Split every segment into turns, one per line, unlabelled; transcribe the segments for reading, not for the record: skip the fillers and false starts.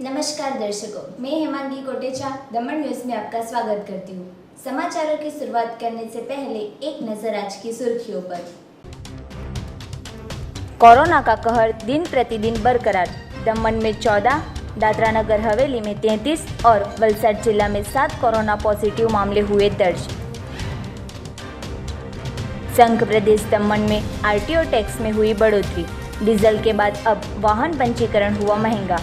नमस्कार दर्शकों, मैं हेमांगी कोटेचा दमन न्यूज में आपका स्वागत करती हूँ। समाचारों की शुरुआत करने से पहले एक नजर आज की सुर्खियों पर।
कोरोना का कहर दिन प्रतिदिन बरकरार। दमन में 14, दादरा नगर हवेली में 33 और वलसाड जिला में 7 कोरोना पॉजिटिव मामले हुए दर्ज। संघ प्रदेश दमन में आरटीओ टैक्स में हुई बढ़ोतरी। डीजल के बाद अब वाहन पंजीकरण हुआ महंगा।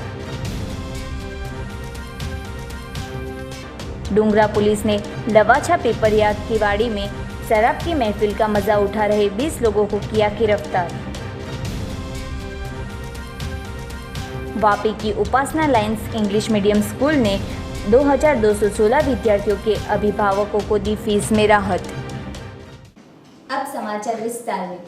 डूंगरा पुलिस ने लवाछा पिपरिया की वाड़ी में शराब की महफिल का मजा उठा रहे 20 लोगों को किया गिरफ्तार। वापी की उपासना लाइन्स इंग्लिश मीडियम स्कूल ने 2216 विद्यार्थियों के अभिभावकों को दी फीस में राहत।
अब समाचार विस्तार में।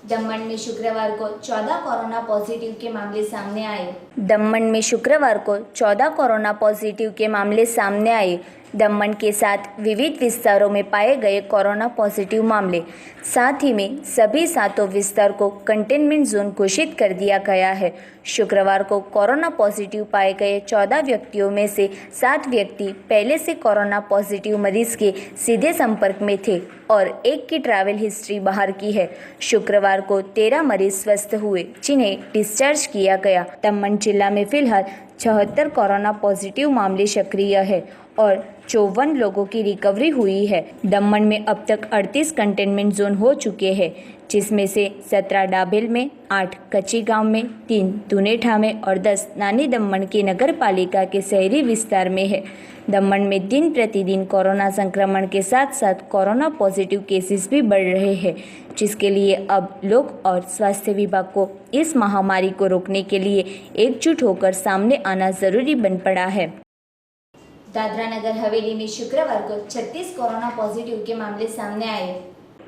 दमन में शुक्रवार को 14 कोरोना पॉजिटिव के मामले सामने आए।
दमन में शुक्रवार को 14 कोरोना पॉजिटिव के मामले सामने आए। दमन के साथ विविध विस्तारों में पाए गए कोरोना पॉजिटिव मामले, साथ ही में सभी 7 विस्तार को कंटेनमेंट जोन घोषित कर दिया गया है। शुक्रवार को कोरोना पॉजिटिव पाए गए 14 व्यक्तियों में से 7 व्यक्ति पहले से कोरोना पॉजिटिव मरीज के सीधे संपर्क में थे और एक की ट्रैवल हिस्ट्री बाहर की है। शुक्रवार को 13 मरीज स्वस्थ हुए, जिन्हें डिस्चार्ज किया गया। दमन जिला में फिलहाल 76 कोरोना पॉजिटिव मामले सक्रिय है और 54 लोगों की रिकवरी हुई है। दमन में अब तक 38 कंटेनमेंट जोन हो चुके हैं, जिसमें से 17 डाबेल में, 8 कच्ची गांव में, 3 दुनेठा में और 10 नानी दमन की नगर पालिका के शहरी विस्तार में है। दमन में दिन प्रतिदिन कोरोना संक्रमण के साथ साथ कोरोना पॉजिटिव केसेस भी बढ़ रहे हैं, जिसके लिए अब लोग और स्वास्थ्य विभाग को इस महामारी को रोकने के लिए एकजुट होकर सामने आना जरूरी बन पड़ा है।
दादरा नगर हवेली में शुक्रवार को 36 कोरोना पॉजिटिव के मामले सामने आए।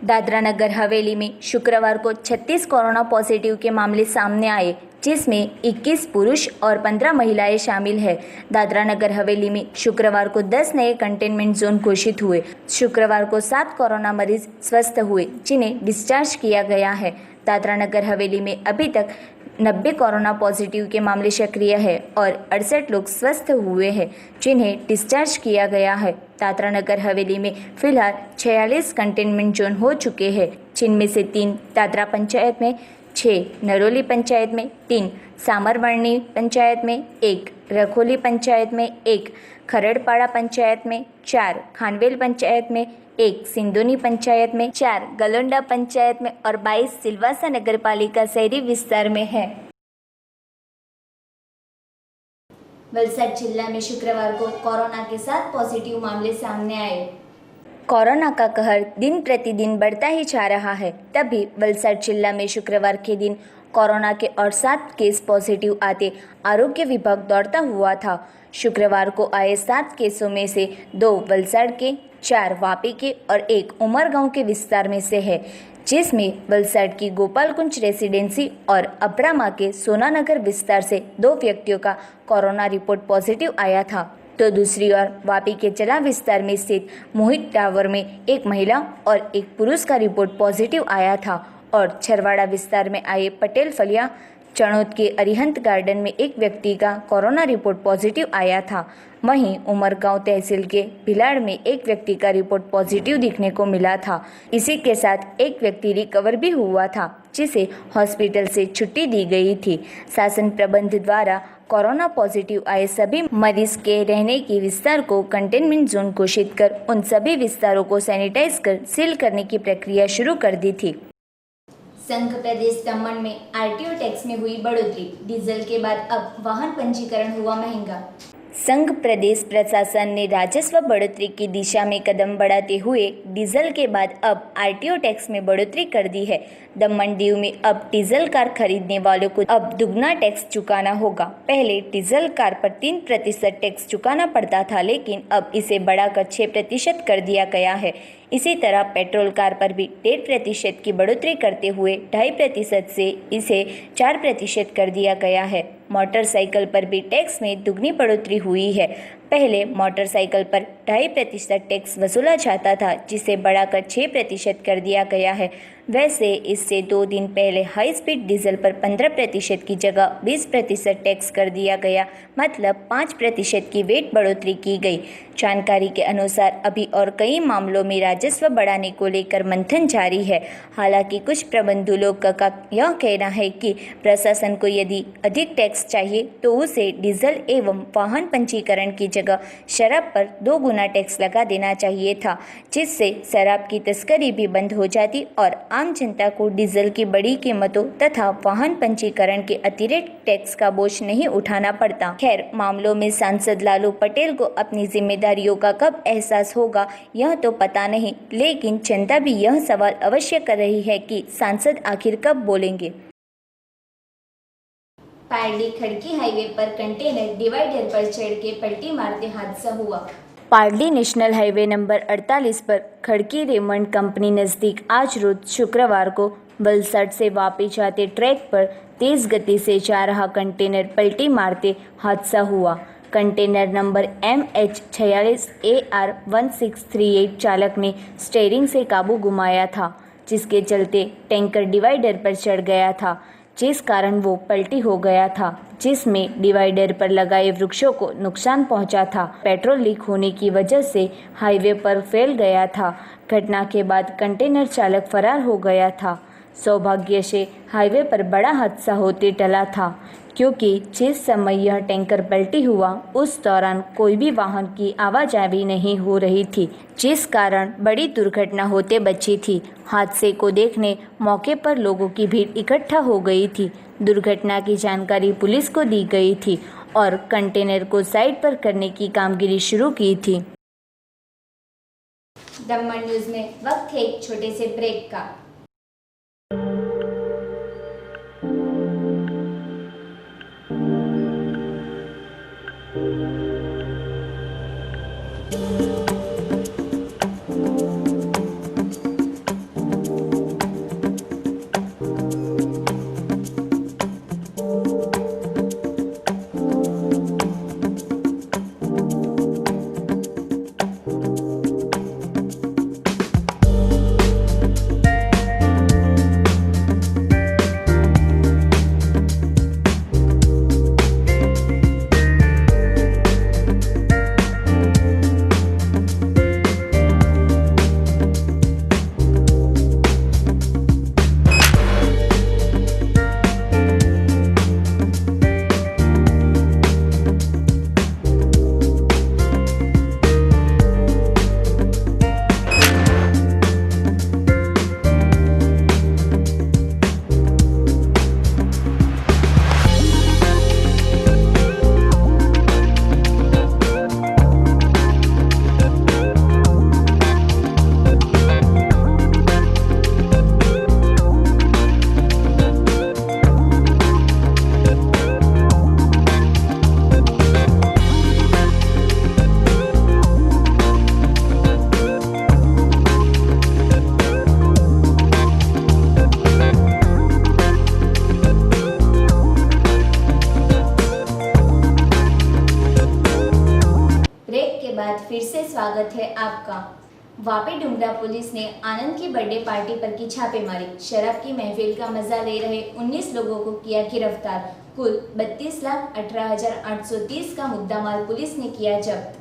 दादरा नगर हवेली में शुक्रवार को 36 कोरोना पॉजिटिव के मामले सामने आए, जिसमें 21 पुरुष और 15 महिलाएं शामिल हैं। दादरा नगर हवेली में शुक्रवार को 10 नए कंटेनमेंट जोन घोषित हुए। शुक्रवार को 7 कोरोना मरीज स्वस्थ हुए, जिन्हें डिस्चार्ज किया गया है। दादरा नगर हवेली में अभी तक 90 कोरोना पॉजिटिव के मामले सक्रिय है और 68 लोग स्वस्थ हुए हैं, जिन्हें डिस्चार्ज किया गया है। दादरा नगर हवेली में फिलहाल 46 कंटेनमेंट जोन हो चुके हैं, जिनमें से 3 दादरा पंचायत में, 6 नरोली पंचायत में, 3 सामरवर्णी पंचायत में, 1 रखोली पंचायत में, 1 खरड़पाड़ा पंचायत में, 4 खानवेल पंचायत में, 1 सिंधोनी पंचायत में, 4 गलोंडा पंचायत में और 22 सिलवासा नगर पालिका शहरी विस्तार में है।
वलसाड जिला में शुक्रवार को कोरोना के 7 पॉजिटिव मामले सामने आए।
कोरोना का कहर दिन प्रतिदिन बढ़ता ही जा रहा है। तभी वलसाड जिला में शुक्रवार के दिन कोरोना के और 7 केस पॉजिटिव आते आरोग्य विभाग दौड़ता हुआ था। शुक्रवार को आए 7 केसों में से 2 वलसाड के, 4 वापी के और 1 उमरगांव के विस्तार में से है, जिसमें वलसाड की गोपालकुंज रेसिडेंसी और अब्रामा के सोनानगर विस्तार से 2 व्यक्तियों का कोरोना रिपोर्ट पॉजिटिव आया था। तो दूसरी ओर वापी के चला विस्तार में स्थित मोहित टावर में 1 महिला और 1 पुरुष का रिपोर्ट पॉजिटिव आया था और छरवाड़ा विस्तार में आए पटेल फलिया चणोद के अरिहंत गार्डन में 1 व्यक्ति का कोरोना रिपोर्ट पॉजिटिव आया था। वहीं उमरगांव तहसील के भिलाड़ में 1 व्यक्ति का रिपोर्ट पॉजिटिव दिखने को मिला था। इसी के साथ 1 व्यक्ति रिकवर भी हुआ था, जिसे हॉस्पिटल से छुट्टी दी गई थी। शासन प्रबंध द्वारा कोरोना पॉजिटिव आए सभी मरीज के रहने के विस्तार को कंटेनमेंट जोन घोषित कर उन सभी विस्तारों को सैनिटाइज कर सील करने की प्रक्रिया शुरू कर दी थी।
संघ प्रदेश दमन में आरटीओ टैक्स में हुई बढ़ोतरी। डीजल के बाद अब वाहन पंजीकरण हुआ महंगा।
संघ प्रदेश प्रशासन ने राजस्व बढ़ोतरी की दिशा में कदम बढ़ाते हुए डीजल के बाद अब आरटीओ टैक्स में बढ़ोतरी कर दी है। दमन दीव में अब डीजल कार खरीदने वालों को अब दुगना टैक्स चुकाना होगा। पहले डीजल कार पर 3% टैक्स चुकाना पड़ता था, लेकिन अब इसे बढ़ाकर 6% कर दिया गया है। इसी तरह पेट्रोल कार पर भी 1.5% की बढ़ोतरी करते हुए 2.5% से इसे 4% कर दिया गया है। मोटरसाइकिल पर भी टैक्स में दुगनी बढ़ोतरी हुई है। पहले मोटरसाइकिल पर 2.5% टैक्स वसूला जाता था, जिसे बढ़ाकर 6% कर दिया गया है। वैसे इससे 2 दिन पहले हाई स्पीड डीजल पर 15% की जगह 20% टैक्स कर दिया गया, मतलब 5% की वेट बढ़ोतरी की गई। जानकारी के अनुसार अभी और कई मामलों में राजस्व बढ़ाने को लेकर मंथन जारी है। हालांकि कुछ प्रबंधकों का यह कहना है कि प्रशासन को यदि अधिक टैक्स चाहिए तो उसे डीजल एवं वाहन पंजीकरण की जगह शराब पर 2 गुना टैक्स लगा देना चाहिए था, जिससे शराब की तस्करी भी बंद हो जाती और आम जनता को डीजल की बड़ी कीमतों तथा वाहन पंजीकरण के अतिरिक्त टैक्स का बोझ नहीं उठाना पड़ता। खैर, मामलों में सांसद लालू पटेल को अपनी जिम्मेदारियों का कब एहसास होगा यह तो पता नहीं, लेकिन जनता भी यह सवाल अवश्य कर रही है कि सांसद आखिर कब बोलेंगे।
पारडी खड़की हाईवे पर कंटेनर डिवाइडर पर चढ़ के पलटी मारते हादसा हुआ।
पारडी नेशनल हाईवे नंबर 48 पर खड़की रेमंड कंपनी नज़दीक आज रोज शुक्रवार को वलसाड से वापस जाते ट्रैक पर तेज गति से जा रहा कंटेनर पलटी मारते हादसा हुआ। कंटेनर नंबर MH46 AR 1638 चालक ने स्टीयरिंग से काबू गुमाया था, जिसके चलते टैंकर डिवाइडर पर चढ़ गया था, जिस कारण वो पलटी हो गया था, जिसमें डिवाइडर पर लगाए वृक्षों को नुकसान पहुंचा था। पेट्रोल लीक होने की वजह से हाईवे पर फैल गया था। घटना के बाद कंटेनर चालक फरार हो गया था। सौभाग्य से हाईवे पर बड़ा हादसा होते टला था, क्योंकि जिस समय यह टैंकर पलटी हुआ उस दौरान कोई भी वाहन की आवाजाही नहीं हो रही थी, जिस कारण बड़ी दुर्घटना होते बची थी। हादसे को देखने मौके पर लोगों की भीड़ इकट्ठा हो गई थी। दुर्घटना की जानकारी पुलिस को दी गई थी और कंटेनर को साइड पर करने की कामगिरी शुरू की थी।
दमन न्यूज में वक्त है एक छोटे से ब्रेक का। फिर से स्वागत है आपका। वापी डुंगरा पुलिस ने आनंद की बर्थडे पार्टी पर की छापेमारी। शराब की महफिल का मजा ले रहे 19 लोगों को किया गिरफ्तार। कुल 32,18,830 का मुद्दामाल पुलिस ने किया जब्त।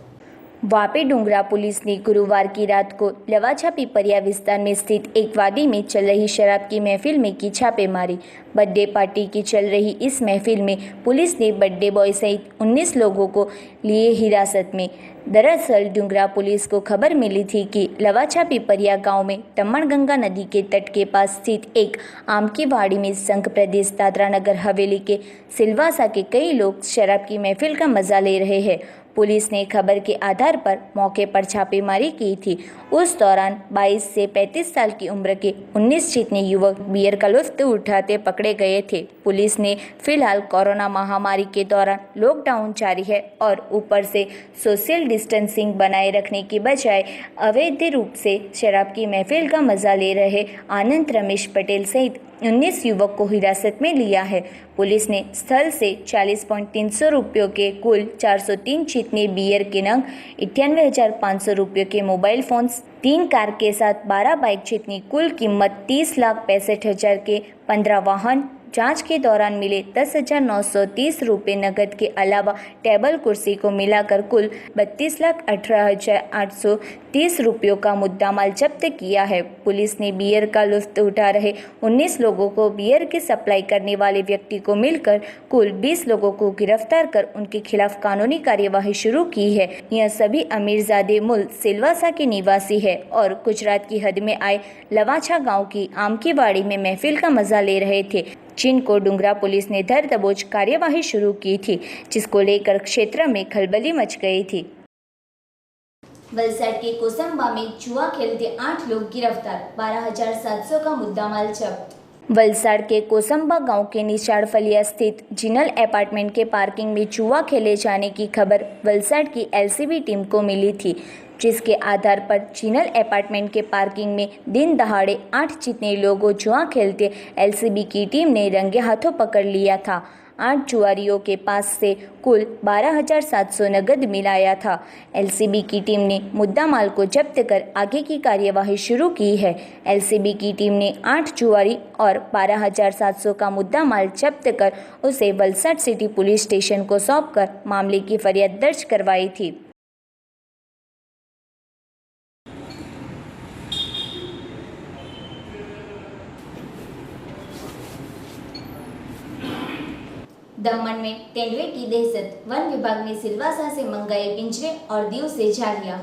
वापी डुंगरा पुलिस ने गुरुवार की रात को लवाछा पिपरिया विस्तार में स्थित एक वादी में चल रही शराब की महफिल में की छापेमारी। बर्थडे पार्टी की चल रही इस महफिल में पुलिस ने बर्थडे बॉय सहित 19 लोगों को लिए हिरासत में। दरअसल डुंगरा पुलिस को खबर मिली थी कि लवाछा पिपरिया गांव में दमनगंगा नदी के तट के पास स्थित एक आम की वाड़ी में संघ प्रदेश दादरा नगर हवेली के सिलवासा के कई लोग शराब की महफिल का मजा ले रहे हैं। पुलिस ने खबर के आधार पर मौके पर छापेमारी की थी। उस दौरान 22 से 35 साल की उम्र के 19 जितने युवक बियर का लुत्फ उठाते पकड़े गए थे। पुलिस ने फिलहाल कोरोना महामारी के दौरान लॉकडाउन जारी है और ऊपर से सोशल डिस्टेंसिंग बनाए रखने की बजाय अवैध रूप से शराब की महफिल का मजा ले रहे आनंद रमेश पटेल सहित 19 युवक को हिरासत में लिया है। पुलिस ने स्थल से 40.300 रुपयों के कुल 403 चीतनी बियर के नंग, 98,500 रुपयों के मोबाइल फोन्स, 3 कार के साथ 12 बाइक जितनी कुल कीमत 30,65,000 के 15 वाहन, जांच के दौरान मिले 10,930 रुपये नकद के अलावा टेबल कुर्सी को मिलाकर कुल 32,18,830 रुपयों का मुद्दामाल जब्त किया है। पुलिस ने बियर का लुत्फ उठा रहे 19 लोगों को बियर की सप्लाई करने वाले व्यक्ति को मिलकर कुल 20 लोगों को गिरफ्तार कर उनके खिलाफ कानूनी कार्यवाही शुरू की है। यह सभी अमीरजादे मुल्क सिलवासा के निवासी है और गुजरात की हद में आए लवाछा गाँव की आम की बाड़ी में महफिल का मजा ले रहे थे, जिनको डुंगरा पुलिस ने धर दबोच कार्यवाही शुरू की थी, जिसको लेकर क्षेत्र में खलबली मच गई थी।
वलसाड के कोसंबा में जुआ खेलते 8 लोग गिरफ्तार, 12,700 का मुद्दामाल जब्त।
वलसाड के कोसंबा गांव के निशाड़ फलिया स्थित जिनल अपार्टमेंट के पार्किंग में जुआ खेले जाने की खबर वलसाड की एलसीबी टीम को मिली थी, जिसके आधार पर जिनल अपार्टमेंट के पार्किंग में दिन दहाड़े 8 जितने लोगों जुआ खेलते एलसीबी की टीम ने रंगे हाथों पकड़ लिया था। 8 जुआरियों के पास से कुल 12,700 नगद मिलाया था। एलसीबी की टीम ने मुद्दा माल को जब्त कर आगे की कार्यवाही शुरू की है। एलसीबी की टीम ने 8 जुआरी और 12,700 का मुद्दा माल जब्त कर उसे वलसाड सिटी पुलिस स्टेशन को सौंपकर मामले की फरियाद दर्ज करवाई थी।
दमन में तेंदुए की दहशत, वन विभाग ने सिलवासा से मंगाए पिंजरे और दीव से जालियां।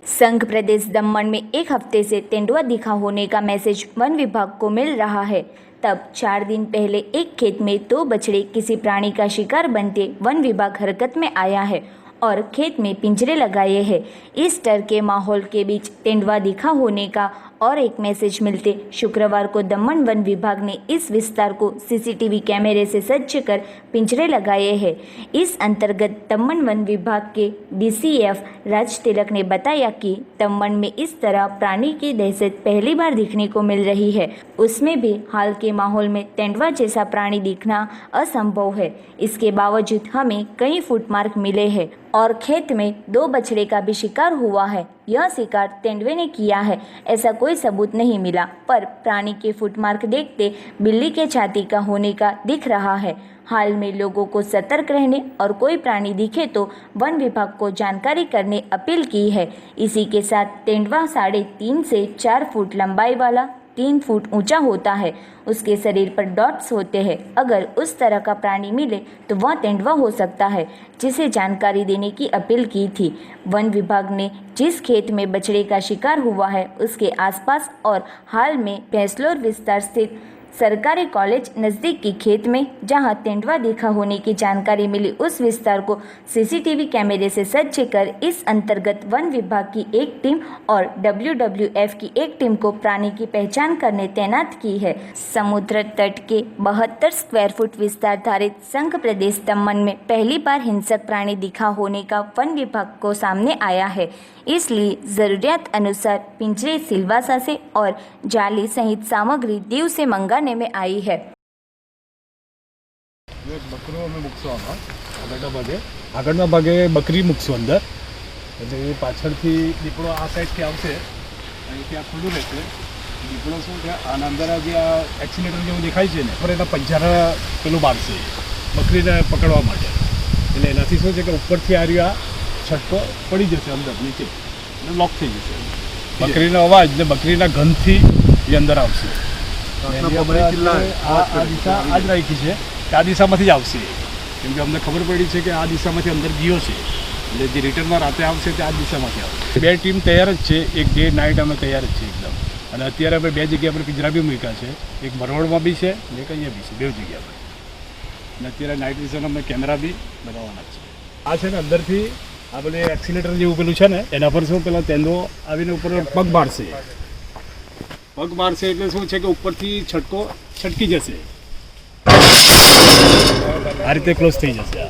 संघ प्रदेश दमन में एक हफ्ते से तेंदुआ दिखा होने का मैसेज वन विभाग को मिल रहा है। तब 4 दिन पहले एक खेत में 2 बछड़े किसी प्राणी का शिकार बनते वन विभाग हरकत में आया है और खेत में पिंजरे लगाए हैं। इस डर के माहौल के बीच तेंदुआ दिखा होने का और एक मैसेज मिलते शुक्रवार को दमन वन विभाग ने इस विस्तार को सीसीटीवी कैमरे से सज्ज कर पिंजरे लगाए हैं। इस अंतर्गत दमन वन विभाग के डीसीएफ राज तिलक ने बताया कि दमन में इस तरह प्राणी की दहशत पहली बार दिखने को मिल रही है। उसमें भी हाल के माहौल में तेंदुआ जैसा प्राणी दिखना असंभव है। इसके बावजूद हमें कई फुटमार्क मिले हैं और खेत में 2 बछड़े का भी शिकार हुआ है। यह शिकार तेंदुए ने किया है, ऐसा कोई सबूत नहीं मिला, पर प्राणी के फुटमार्क देखते बिल्ली के छाती का होने का दिख रहा है। हाल में लोगों को सतर्क रहने और कोई प्राणी दिखे तो वन विभाग को जानकारी करने अपील की है। इसी के साथ तेंदुआ 3.5 से 4 फुट लंबाई वाला, 3 फुट ऊंचा होता है। उसके शरीर पर डॉट्स होते हैं। अगर उस तरह का प्राणी मिले तो वह तेंदुआ हो सकता है, जिसे जानकारी देने की अपील की थी। वन विभाग ने जिस खेत में बछड़े का शिकार हुआ है उसके आसपास और हाल में भैंसलोर विस्तार स्थित सरकारी कॉलेज नज़दीक की खेत में जहां तेंदुआ दिखा होने की जानकारी मिली, उस विस्तार को सीसीटीवी कैमरे से सज्ज कर इस अंतर्गत वन विभाग की एक टीम और WWF की एक टीम को प्राणी की पहचान करने तैनात की है। समुद्र तट के 72 स्क्वायर फुट विस्तार धारित संघ प्रदेश दमन में पहली बार हिंसक प्राणी दिखा होने का वन विभाग को सामने आया है। इसलिए ज़रूरियात अनुसार पिंजरे सिलवासा से और जाली सहित सामग्री दीव से मंगाने में आई है।
बकरो અમે મૂકશું આગળના ભાગે બકરી મૂકશું અંદર, એટલે એ પાછળથી દીપડો આ સાઈડથી આવશે, અહીંથી આ ખુલ્લું રહેશે. દીપડો શું છે, આના અંદર જે આ એક્સિલેટર જેવું દેખાય છે ને, પર એના પંજારા પેલું મારશે બકરીને પકડવા માટે. એટલે એનાથી શું છે કે ઉપરથી આ રહ્યો છટકો પડી જશે અંદર નીચે અને લોક થઈ જશે. બકરીનો અવાજ ને બકરીના ગંધથી એ અંદર આવશે. આ દિશા આ જ રાખી છે કે આ દિશામાંથી જ આવશે, કેમ કે અમને ખબર પડી છે કે આ દિશામાંથી અંદર ગયો છે, એટલે જે રિટર્નમાં રાતે આવશે તે આ દિશામાંથી આવશે. 2 ટીમ તૈયાર જ છે, એક ડે નાઇટ અમે તૈયાર જ છે એકદમ. અને અત્યારે અમે 2 જગ્યા પર પિંજરા બી મૂક્યા છે, એક ભરવાડમાં બી છે ને એક અહીંયા બી છે, 2 જગ્યા પર. અને અત્યારે નાઇટ વિઝન અમે કેમેરા બી બનાવવાના છે. આ છે ને અંદરથી આ પેલું એક્સિલેટર જેવું પેલું છે ને, એના પર શું પેલા તેંદો આવીને ઉપર પગ મારશે. પગ મારશે એટલે શું છે કે ઉપરથી છટકો છટકી જશે, આ રીતે ક્લોઝ થઈ જશે.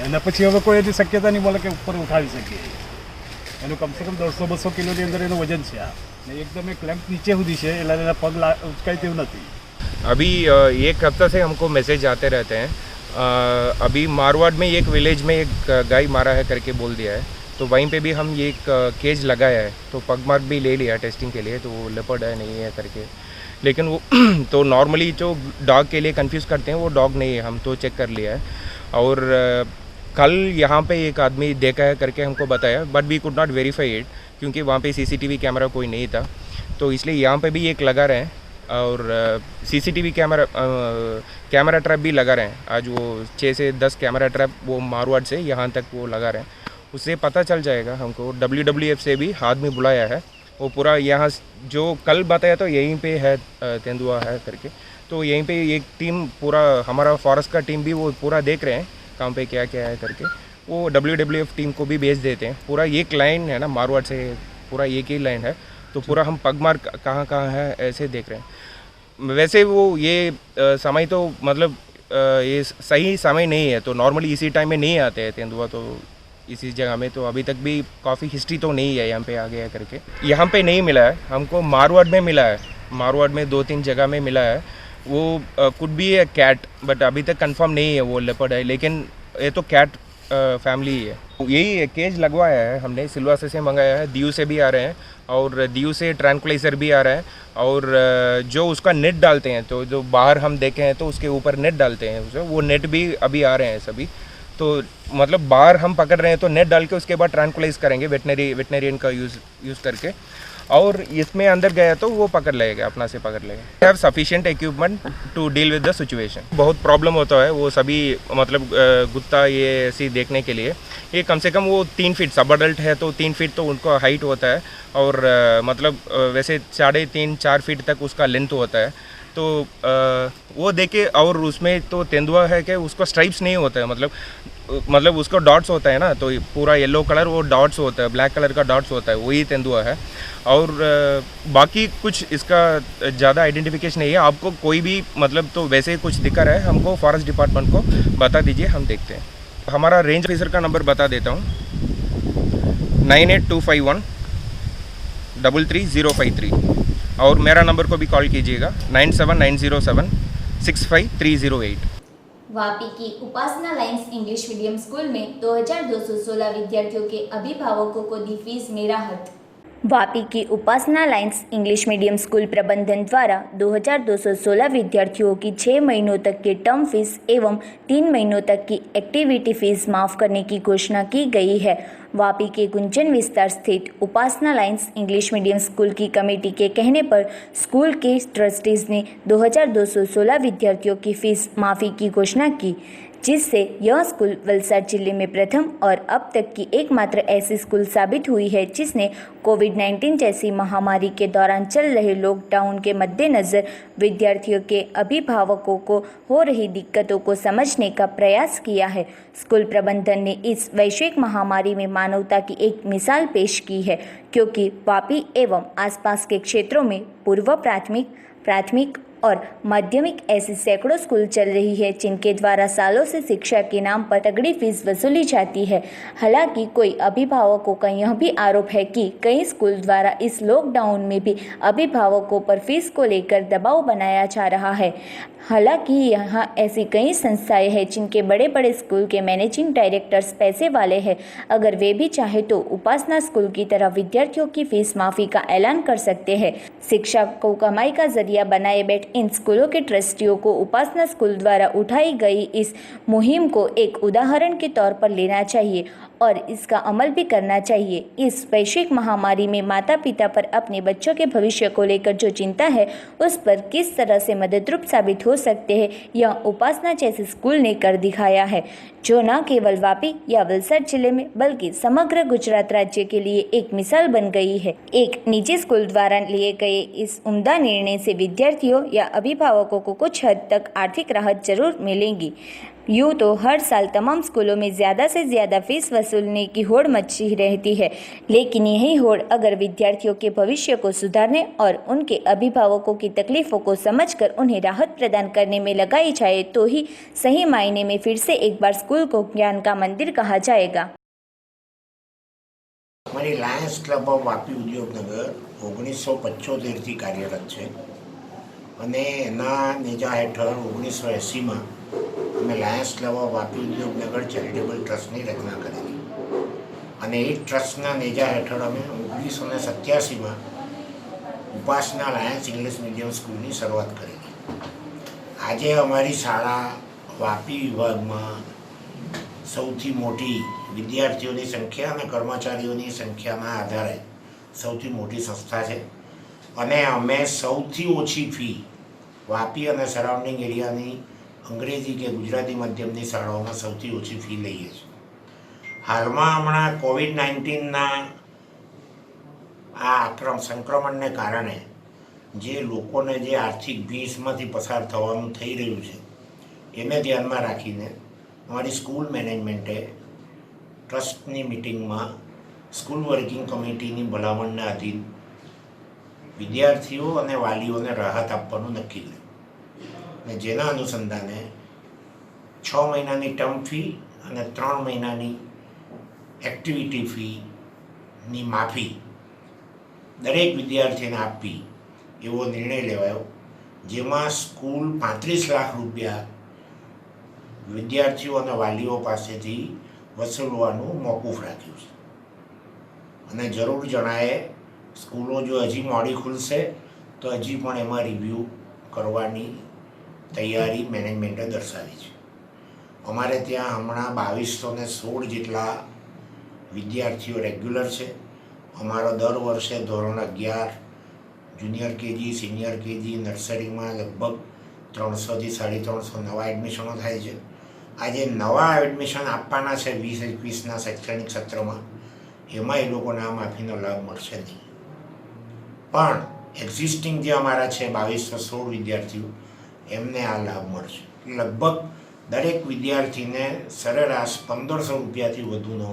એના પછી હવે કોઈ એવી શક્યતા નહીં બોલે કે ઉપર ઉઠાવી શકીએ. એનું કમસે કમ 100-200 કિલોની અંદર એનું વજન છે. આ એકદમ એક ક્લેમ્પ નીચે સુધી છે, એટલે એના પગ ઉચકાય તેવું નથી.
अभी एक हफ्ते से हमको मैसेज आते रहते हैं। अभी मारवाड़ में एक विलेज में एक गाय मारा है करके बोल दिया है, तो वहीं पे भी हम ये एक केज लगाया है, तो पग मार्क भी ले लिया टेस्टिंग के लिए, तो वो लेपर्ड है नहीं है करके। लेकिन वो तो नॉर्मली जो डॉग के लिए कंफ्यूज करते हैं वो डॉग नहीं है, हम तो चेक कर लिया है। और कल यहाँ पे एक आदमी देखा है करके हमको बताया, but we could not verify it क्योंकि वहाँ पे सीसीटीवी कैमरा कोई नहीं था, तो इसलिए यहाँ पे भी एक लगा रहे हैं। और सीसीटीवी कैमरा ट्रैप भी लगा रहे हैं। आज वो 6 से 10 कैमरा ट्रैप वो मारवाड़ से यहाँ तक वो लगा रहे हैं, उससे पता चल जाएगा हमको। WWF से भी आदमी बुलाया है, वो पूरा यहाँ जो कल बताया तो यहीं पे है तेंदुआ है करके, तो यहीं पे एक टीम पूरा हमारा फॉरेस्ट का टीम भी वो पूरा देख रहे हैं कहाँ पे क्या क्या है करके। वो WWF टीम को भी भेज देते हैं। पूरा एक लाइन है ना मारवाड़ से, पूरा एक ही लाइन है, तो पूरा हम पगमार कहाँ कहाँ है ऐसे देख रहे हैं। वैसे वो ये समय तो मतलब ये सही समय नहीं है, तो नॉर्मली इसी टाइम में नहीं आते हैं तेंदुआ, तो इसी जगह में तो अभी तक भी काफ़ी हिस्ट्री तो नहीं है यहाँ पे आ गया करके। यहाँ पे नहीं मिला है हमको, मारवाड़ में मिला है। मारवाड़ में 2-3 जगह में मिला है। वो could be a cat, but अभी तक कंफर्म नहीं है वो लेपर्ड है, लेकिन ये तो कैट फैमिली ही है। यही केज लगवाया है हमने, सिलवासा से मंगाया है, दीव से भी आ रहे हैं और दीव से ट्रैंकुलाइजर भी आ रहा है। और जो उसका नेट डालते हैं, तो जो बाहर हम देखे हैं तो उसके ऊपर नेट डालते हैं उसे, वो नेट भी अभी आ रहे हैं सभी। तो मतलब बाहर हम पकड़ रहे हैं तो नेट डाल के उसके बाद ट्रैंकुलाइज करेंगे वेटनरियन का यूज़ करके, और इसमें अंदर गया तो वो पकड़ लेगा, अपना से पकड़ लेगा। Have sufficient equipment to deal with the situation. बहुत प्रॉब्लम होता है वो सभी मतलब गुत्ता ये ऐसी देखने के लिए। ये कम से कम वो 3 फीट, सब अडल्ट है तो 3 फीट तो उनका हाइट होता है, और मतलब वैसे 3.5-4 फीट तक उसका लेंथ होता है। तो वो देखे, और उसमें तो तेंदुआ है कि उसको स्ट्राइप्स नहीं होता है, मतलब उसको डॉट्स होता है ना, तो पूरा येलो कलर वो डॉट्स होता है, ब्लैक कलर का डॉट्स होता है, वही तेंदुआ है। और बाकी कुछ इसका ज़्यादा आइडेंटिफिकेशन नहीं है। आपको कोई भी मतलब तो वैसे कुछ दिक्कत है हमको फॉरेस्ट डिपार्टमेंट को बता दीजिए, हम देखते हैं। हमारा रेंज ऑफिसर का नंबर बता देता हूँ, 98251 33053, और मेरा नंबर को भी कॉल कीजिएगा 9790765308।
वापी की उपासना लाइन्स इंग्लिश मीडियम स्कूल में 2216 विद्यार्थियों के अभिभावकों को दी फीस में राहत।
वापी की उपासना लाइन्स इंग्लिश मीडियम स्कूल प्रबंधन द्वारा 2216 विद्यार्थियों की 6 महीनों तक की टर्म फीस एवं 3 महीनों तक की एक्टिविटी फीस माफ़ करने की घोषणा की गई है। वापी के गुंजन विस्तार स्थित उपासना लाइन्स इंग्लिश मीडियम स्कूल की कमेटी के कहने पर स्कूल के ट्रस्टीज़ ने 2216 विद्यार्थियों की फीस माफ़ी की घोषणा की, जिससे यह स्कूल वलसाड जिले में प्रथम और अब तक की एकमात्र ऐसी स्कूल साबित हुई है जिसने कोविड-19 जैसी महामारी के दौरान चल रहे लॉकडाउन के मद्देनज़र विद्यार्थियों के अभिभावकों को हो रही दिक्कतों को समझने का प्रयास किया है। स्कूल प्रबंधन ने इस वैश्विक महामारी में मानवता की एक मिसाल पेश की है, क्योंकि वापी एवं आसपास के क्षेत्रों में पूर्व प्राथमिक और माध्यमिक ऐसी सैकड़ों स्कूल चल रही है जिनके द्वारा सालों से शिक्षा के नाम पर तगड़ी फीस वसूली जाती है। हालांकि कोई अभिभावकों का यह भी आरोप है कि कई स्कूल द्वारा इस लॉकडाउन में भी अभिभावकों पर फीस को लेकर दबाव बनाया जा रहा है। हालांकि यहाँ ऐसी कई संस्थाएं हैं जिनके बड़े बड़े स्कूल के मैनेजिंग डायरेक्टर्स पैसे वाले हैं। अगर वे भी चाहे तो उपासना स्कूल की तरह विद्यार्थियों की फीस माफ़ी का ऐलान कर सकते हैं। शिक्षा को कमाई का जरिया बनाए बैठे इन स्कूलों के ट्रस्टियों को उपासना स्कूल द्वारा उठाई गई इस मुहिम को एक उदाहरण के तौर पर लेना चाहिए और इसका अमल भी करना चाहिए। इस वैश्विक महामारी में माता पिता पर अपने बच्चों के भविष्य को लेकर जो चिंता है उस पर किस तरह से मददरूप साबित हो सकते हैं, यह उपासना जैसे स्कूल ने कर दिखाया है, जो न केवल वापी या वलसाड जिले में बल्कि समग्र गुजरात राज्य के लिए एक मिसाल बन गई है। एक निजी स्कूल द्वारा लिए गए इस उम्दा निर्णय से विद्यार्थियों या अभिभावकों को कुछ हद तक आर्थिक राहत जरूर मिलेगी। यूँ तो हर साल तमाम स्कूलों में ज़्यादा से ज़्यादा फीस वसूलने की होड़ मची रहती है, लेकिन यही होड़ अगर विद्यार्थियों के भविष्य को सुधारने और उनके अभिभावकों की तकलीफ़ों को समझकर उन्हें राहत प्रदान करने में लगाई जाए तो ही सही मायने में फिर से एक बार स्कूल को ज्ञान का मंदिर कहा जाएगा।
हमारी Lions club of Vapi Udyognagar 1975 થી કાર્યરત છે અને એના નેજા હેઠળ 1980માં અમે Lions club of Vapi Udyognagar charitable ટ્રસ્ટની રચના કરેલી અને એ ટ્રસ્ટના નેજા હેઠળ અમે 1987માં ઉપાસના લાયન્સ ઇંગ્લિશ મીડિયમ સ્કૂલની શરૂઆત કરેલી. આજે અમારી શાળા વાપી વિભાગમાં સૌથી મોટી વિદ્યાર્થીઓની સંખ્યા અને કર્મચારીઓની સંખ્યાના આધારે સૌથી મોટી સંસ્થા છે અને અમે સૌથી ઓછી ફી વાપી અને સરાઉન્ડિંગ એરિયાની અંગ્રેજી કે ગુજરાતી માધ્યમની શાળાઓમાં સૌથી ઓછી ફી લઈએ છીએ. હાલમાં હમણાં COVID-19ના આ સંક્રમણને કારણે જે લોકોને જે આર્થિક ભીસમાંથી પસાર થવાનું થઈ રહ્યું છે એને ધ્યાનમાં રાખીને અમારી સ્કૂલ મેનેજમેન્ટે ટ્રસ્ટની મિટિંગમાં સ્કૂલ વર્કિંગ કમિટીની ભલામણના આધીન વિદ્યાર્થીઓ અને વાલીઓને રાહત આપવાનું નક્કી કર્યું અને જેના અનુસંધાને 6 મહિનાની ટર્મ ફી અને 3 મહિનાની એક્ટિવિટી ફીની માફી દરેક વિદ્યાર્થીને આપવી એવો નિર્ણય લેવાયો, જેમાં સ્કૂલ 35 લાખ રૂપિયા વિદ્યાર્થીઓ અને વાલીઓ પાસેથી વસૂલવાનું મોકૂફ રાખ્યું છે અને જરૂર જણાયે સ્કૂલો જો હજી મોડી ખુલશે તો હજી પણ એમાં રિવ્યૂ કરવાની તૈયારી મેનેજમેન્ટે દર્શાવી છે. અમારે ત્યાં હમણાં 2216 જેટલા વિદ્યાર્થીઓ રેગ્યુલર છે. અમારો દર વર્ષે ધોરણ 11, જુનિયર કેજી, સિનિયર કેજી, નર્સરીમાં લગભગ 300થી 350 નવા એડમિશનો થાય છે. આજે નવા એડમિશન આપવાના છે 2021ના શૈક્ષણિક સત્રમાં, એમાં એ લોકોને આ માફીનો લાભ મળશે નહીં, પણ એક્ઝિસ્ટિંગ જે અમારા છે 2216 વિદ્યાર્થીઓ એમને આ લાભ મળશે. લગભગ દરેક વિદ્યાર્થીને સરેરાશ 1500 રૂપિયાથી વધુનો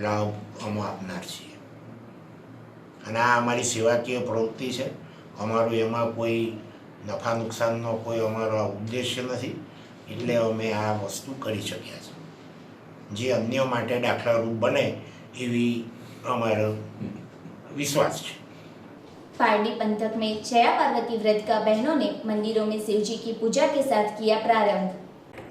લાભ અમે આપનાર છીએ અને આ અમારી સેવાકીય પ્રવૃત્તિ છે. અમારું એમાં કોઈ નફા નુકસાનનો કોઈ અમારો ઉદ્દેશ્ય નથી, એટલે અમે આ વસ્તુ કરી શક્યા છે, જે અન્ય માટે દાખલારૂપ બને એવી અમારો विश्वास है।
पारडी पंथक में जया पार्वती व्रत का बहनों ने मंदिरों में शिव जी की पूजा के साथ किया प्रारंभ।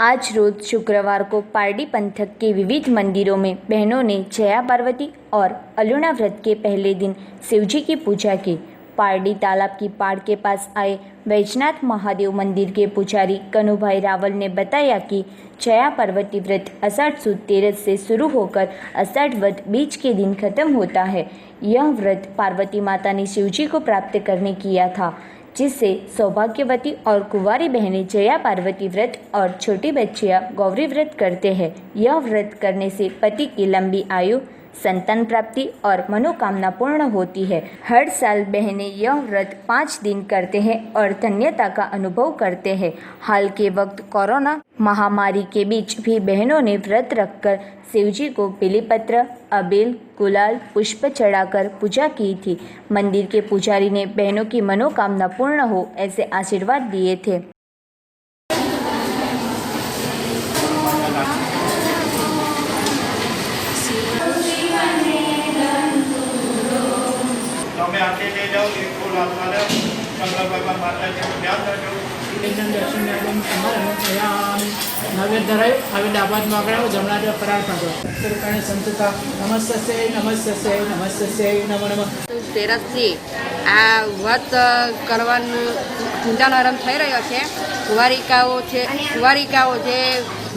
आज रोज शुक्रवार को पारडी पंथक के विविध मंदिरों में बहनों ने जया पार्वती और अलूणा व्रत के पहले दिन शिवजी की पूजा की। पारडी तालाब की पाड़ के पास आए वैजनाथ महादेव मंदिर के पुजारी कनुभाई रावल ने बताया कि जया पार्वती व्रत आषाढ़ सुद 13 से शुरू होकर आषाढ़ वध बीज के दिन खत्म होता है। यह व्रत पार्वती माता ने शिवजी को प्राप्त करने किया था, जिससे सौभाग्यवती और कुंवारी बहनें जया पार्वती व्रत और छोटी बच्चियां गौरी व्रत करते हैं। यह व्रत करने से पति की लंबी आयु, संतान प्राप्ति और मनोकामना पूर्ण होती है। हर साल बहनें यह व्रत 5 दिन करते हैं और धन्यता का अनुभव करते हैं। हाल के वक्त कोरोना महामारी के बीच भी बहनों ने व्रत रखकर शिवजी को बिलीपत्र, अबील, गुलाल, पुष्प चढ़ाकर पूजा की थी। मंदिर के पुजारी ने बहनों की मनोकामना पूर्ण हो ऐसे आशीर्वाद दिए थे।
નવેદ ધરાયું હવે ડાબાદમાં આગળ જમણા ફરાળ ખાધો સરકારને સંતુકા નમસ્તે નમસ્તે નમસ્તે નમો નમઃ.
13થી આ વ્રત કરવાનું ચિંતાનો આરંભ થઈ રહ્યો છે. કુંવારિકાઓ જે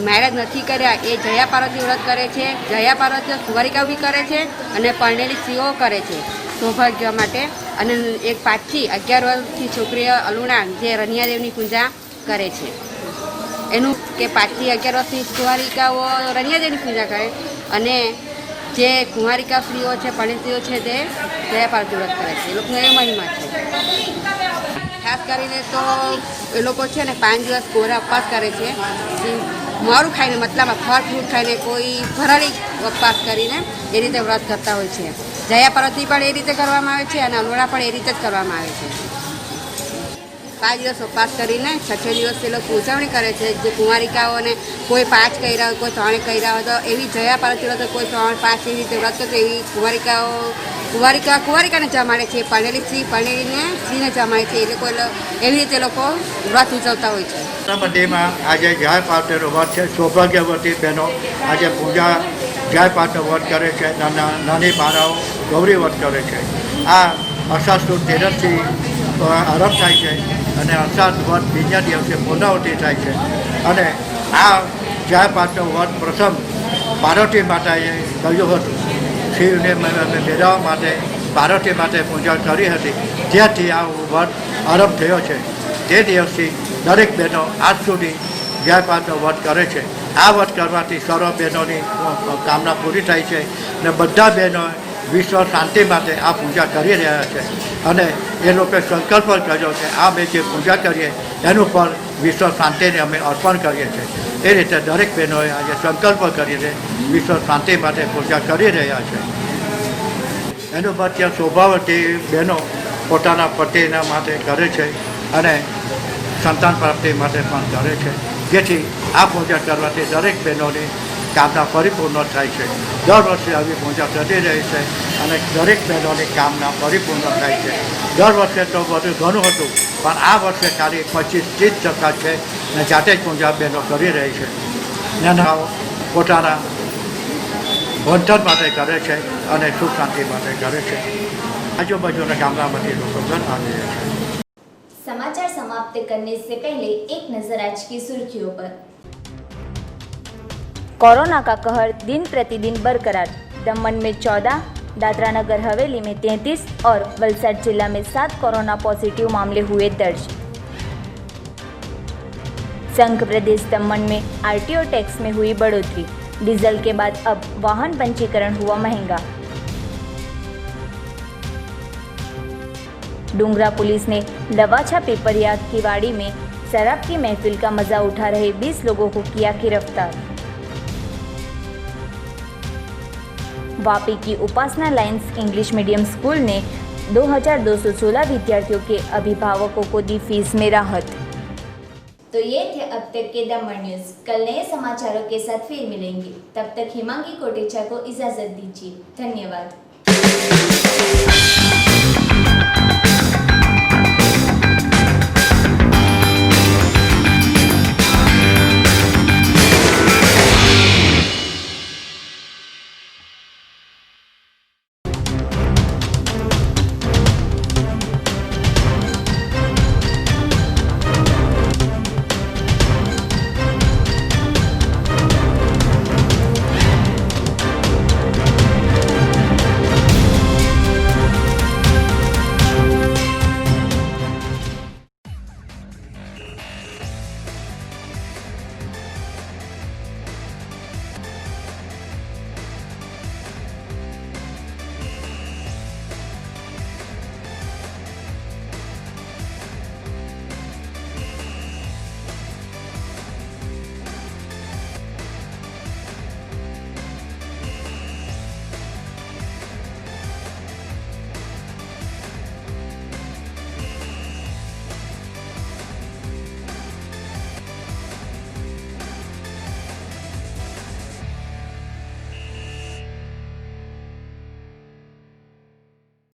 મેરેજ નથી કર્યા એ જયા પાર્વતી વ્રત કરે છે. જયા પાર્વતી કુંવારિકાઓ બી કરે છે અને પરણેલી સ્ત્રીઓ કરે છે સૌભાગ્ય માટે. અને એક 5 થી 11 વર્ષની છોકરીઓ અલુણા જે રનિયાદેવની પૂજા કરે છે. એનું કે 5 થી 11 વર્ષની કુંવારિકાઓ રનિયાદેવની પૂજા કરે અને જે કુંવારિકા સ્ત્રીઓ છે, પરણેલી સ્ત્રીઓ છે તે જયા પાર્વતી વ્રત કરે છે. એ લોકોનો એ મહિમા છે. ખાસ કરીને તો એ લોકો છે ને 5 દિવસ કોરા ઉપવાસ કરે છે. મોરું ખાઈને, મતલબ ફળ ફ્રૂટ ખાઈને, કોઈ ભરાળી ઉપવાસ કરીને એ રીતે વ્રત કરતા હોય છે. જયા પાર્વતી પણ એ રીતે કરવામાં આવે છે અને અલુણા પણ એ રીતે જ કરવામાં આવે છે. 5 દિવસ ઉપવાસ કરીને 6 દિવસ તે લોકો ઉજવણી કરે છે. જે કુંવારિકાઓને કોઈ 5 કર્યા હોય, કોઈ 3 કર્યા હોય, તો એવી જયા પાર્વતી વ્રત કોઈ 3, 5 એવી રીતે વ્રત કરતો એવી કુંવારિકાને જમાડે છે. પરણેલી સ્ત્રી પરણેલીને સ્ત્રીને જમાડે છે. એ લોકો એવી રીતે લોકો વ્રત ઉજવતા હોય છે.
મંદિરમાં આજે જય પાર્વતીનો વ્રત છે. સૌભાગ્યવતી બહેનો આજે પૂજા જય પાર્વતીનો વ્રત કરે છે. નાની બાળાઓ ગૌરી વ્રત કરે છે. આ અષાઢ સુદ તેરસથી આરંભ થાય છે અને અષાઢ વ્રત બીજા દિવસે પૂર્ણાવતી થાય છે. અને આ જય પાર્વતીનો વ્રત પ્રથમ પાર્વતી માતાએ કર્યું હતું. શિવને મેળવવા માટે પાર્વતી માટે પૂજા કરી હતી. જ્યાંથી આ વ્રત આરંભ થયો છે તે દિવસથી દરેક બહેનો આજ સુધી જય પાર્વતીનો વ્રત કરે છે. આ વ્રત કરવાથી સર્વ બહેનોની કામના પૂરી થાય છે અને બધા બહેનો વિશ્વ શાંતિ માટે આ પૂજા કરી રહ્યા છે. અને એ લોકોએ સંકલ્પ કર્યો કે આ અમે જે પૂજા કરીએ એનું પર વિશ્વ શાંતિને અમે અર્પણ કરીએ છીએ. એ રીતે દરેક બહેનોએ આજે સંકલ્પ કરીને વિશ્વ શાંતિ માટે પૂજા કરી રહ્યા છે. એનું બાદ ત્યાં શોભાવતી બહેનો પોતાના પતિના માટે કરે છે અને સંતાન પ્રાપ્તિ માટે પણ કરે છે. જેથી આ પૂજા કરવાથી દરેક બહેનોની કામના પરિપૂર્ણ થાય છે. દર વર્ષે આવી પૂજા થતી રહે છે અને દરેક બહેનોની કામના પરિપૂર્ણ થાય છે. દર વર્ષે તો બધું ઘણું હતું, પણ આ વર્ષે ખાલી 25-30% છે અને જાતે જ પૂજા બહેનો કરી રહી છે. નાના પોતાના વંથન માટે કરે છે અને સુખ શાંતિ માટે કરે છે. આજુબાજુના ગામડામાંથી લોકો ઘર આવી રહ્યા છે.
समाचार समाप्त करने से पहले एक नजर आज की सुर्खियों पर।
कोरोना का कहर दिन प्रतिदिन बरकरार। दमन में 14, दादरा नगर हवेली में 33 और वलसाड जिला में 7 कोरोना पॉजिटिव मामले हुए दर्ज। संघ प्रदेश दमन में आरटीओ टैक्स में हुई बढ़ोतरी। डीजल के बाद अब वाहन पंजीकरण हुआ महंगा। डूंगरा पुलिस ने लवाछा पेपरिया की वाड़ी में शराब की महफिल का मजा उठा रहे 20 लोगों को किया गिरफ्तार। वापी की उपासना लाइन्स इंग्लिश मीडियम स्कूल ने 2216 विद्यार्थियों के अभिभावकों को दी फीस में राहत।
तो ये थे अब तक के दमन न्यूज। कल नए समाचारों के साथ फिर मिलेंगे। तब तक हिमांगी कोटेचा को इजाजत दीजिए। धन्यवाद।